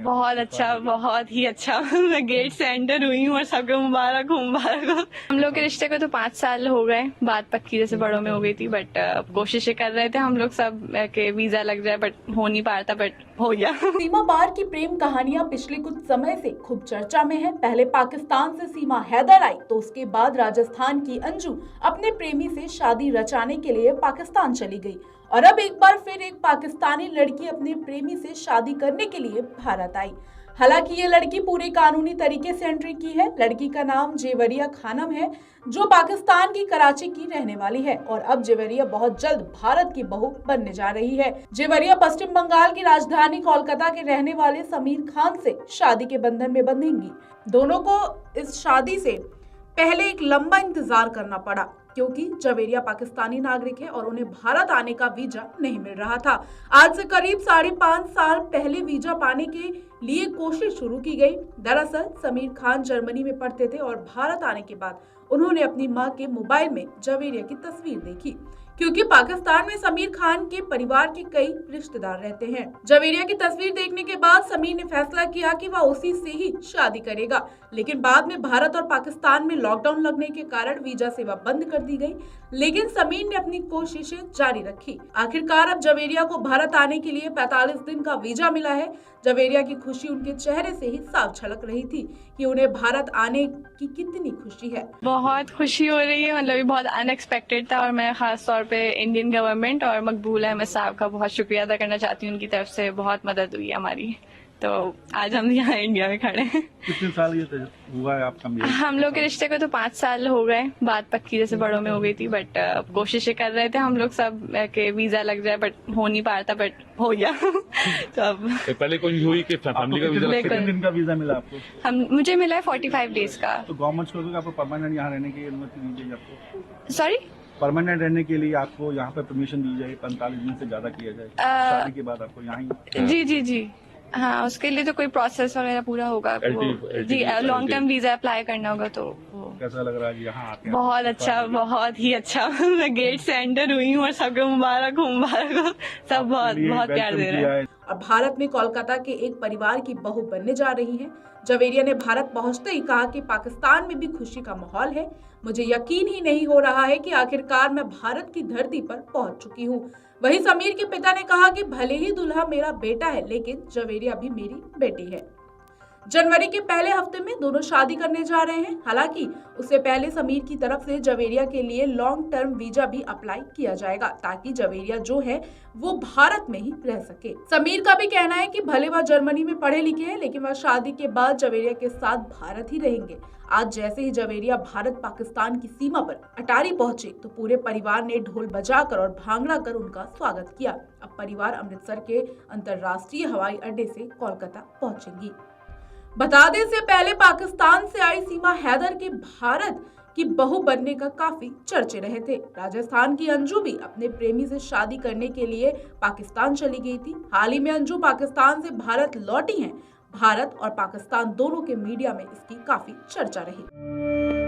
हैं? बहुत अच्छा, बहुत ही अच्छा। मैं गेट से एंटर हुई हूँ और सबको मुबारक हो, मुबारक हो। हम लोग के रिश्ते को तो 5 साल हो गए, बात पक्की जैसे बड़ों में हो गई थी, बट कोशिशें कर रहे थे हम लोग सब के वीजा लग जाए, बट हो नहीं पा रहा था, बट हो गया। सीमा पार की प्रेम कहानियां पिछले कुछ समय से खूब चर्चा में है। पहले पाकिस्तान से सीमा हैदर आई तो उसके बाद राजस्थान की अंजू अपने प्रेमी से शादी रचाने के लिए पाकिस्तान चली गई और अब एक बार फिर एक पाकिस्तानी लड़की अपने प्रेमी से शादी करने के लिए भारत आई। हालांकि ये लड़की पूरे कानूनी तरीके से एंट्री की है। लड़की का नाम जेवरिया खानम है, जो पाकिस्तान की कराची की रहने वाली है और अब जेवरिया बहुत जल्द भारत की बहू बनने जा रही है। जेवरिया पश्चिम बंगाल की राजधानी कोलकाता के रहने वाले समीर खान से शादी के बंधन में बंधेंगी। दोनों को इस शादी से पहले एक लंबा इंतजार करना पड़ा क्योंकि जवेरिया पाकिस्तानी नागरिक है और उन्हें भारत आने का वीजा नहीं मिल रहा था। आज से करीब 5.5 साल पहले वीजा पाने के लिए कोशिश शुरू की गई। दरअसल समीर खान जर्मनी में पढ़ते थे और भारत आने के बाद उन्होंने अपनी मां के मोबाइल में जवेरिया की तस्वीर देखी, क्योंकि पाकिस्तान में समीर खान के परिवार के कई रिश्तेदार रहते हैं। जवेरिया की तस्वीर देखने के बाद समीर ने फैसला किया कि वह उसी से ही शादी करेगा, लेकिन बाद में भारत और पाकिस्तान में लॉकडाउन लगने के कारण वीजा सेवा बंद कर दी गई, लेकिन समीर ने अपनी कोशिशें जारी रखी। आखिरकार अब जवेरिया को भारत आने के लिए 45 दिन का वीजा मिला है। जवेरिया की खुशी उनके चेहरे से ही साफ झलक रही थी कि उन्हें भारत आने की कितनी खुशी है। बहुत खुशी हो रही है, मतलब ये बहुत अनएक्सपेक्टेड था और मैं खास तौर पे इंडियन गवर्नमेंट और मकबूल अहमद साहब का बहुत शुक्रिया अदा करना चाहती हूँ। उनकी तरफ से बहुत मदद हुई हमारी, तो आज हम यहाँ इंडिया में खड़े हैं। कितने साल ये हुआ है आपका? हम लोग के रिश्ते को तो 5 साल हो गए, बात पक्की जैसे बड़ों में हो गई थी, बट कोशिशें कर रहे थे हम लोग सब के वीजा लग जाए, बट हो नहीं पा रहा था, बट हो गया। तो अब पहले कोई हुई कि फैमिली का वीजा? कितने दिन का वीजा मिला आपको? मुझे मिला है 45 डेज का। तो गवर्नमेंट को आपको परमानेंट यहाँ रहने की अनुमति दी जाएगी? आपको सॉरी, परमानेंट रहने के लिए आपको यहाँ पे परमिशन दी जाए, 45 दिन से ज्यादा किया जाए शादी के बाद आपको यहाँ? जी जी जी, हाँ, उसके लिए तो कोई प्रोसेस वगैरह पूरा होगा। जी, लॉन्ग टर्म वीजा अप्लाई करना होगा। तो कैसा लग रहा है यहाँ आके? बहुत अच्छा, बहुत ही अच्छा। मैं गेट से एंटर हुई हूँ और सबको मुबारक हो, मुबारक हो। सब बहुत बहुत प्यार दे रहे हैं। और भारत में कोलकाता के एक परिवार की बहू बनने जा रही हैं। जवेरिया ने भारत पहुंचते ही कहा कि पाकिस्तान में भी खुशी का माहौल है। मुझे यकीन ही नहीं हो रहा है कि आखिरकार मैं भारत की धरती पर पहुंच चुकी हूं। वहीं समीर के पिता ने कहा कि भले ही दूल्हा मेरा बेटा है, लेकिन जवेरिया भी मेरी बेटी है। जनवरी के पहले हफ्ते में दोनों शादी करने जा रहे हैं। हालांकि उससे पहले समीर की तरफ से जवेरिया के लिए लॉन्ग टर्म वीजा भी अप्लाई किया जाएगा, ताकि जवेरिया जो है वो भारत में ही रह सके। समीर का भी कहना है कि भले वह जर्मनी में पढ़े लिखे हैं, लेकिन वह शादी के बाद जवेरिया के साथ भारत ही रहेंगे। आज जैसे ही जवेरिया भारत पाकिस्तान की सीमा पर अटारी पहुंचे तो पूरे परिवार ने ढोल बजाकर और भांगड़ा कर उनका स्वागत किया। अब परिवार अमृतसर के अंतर्राष्ट्रीय हवाई अड्डे से कोलकाता पहुंचेंगी। बता दें, इससे पहले पाकिस्तान से आई सीमा हैदर के भारत की बहू बनने का काफी चर्चे रहे थे। राजस्थान की अंजू भी अपने प्रेमी से शादी करने के लिए पाकिस्तान चली गई थी। हाल ही में अंजू पाकिस्तान से भारत लौटी हैं। भारत और पाकिस्तान दोनों के मीडिया में इसकी काफी चर्चा रही।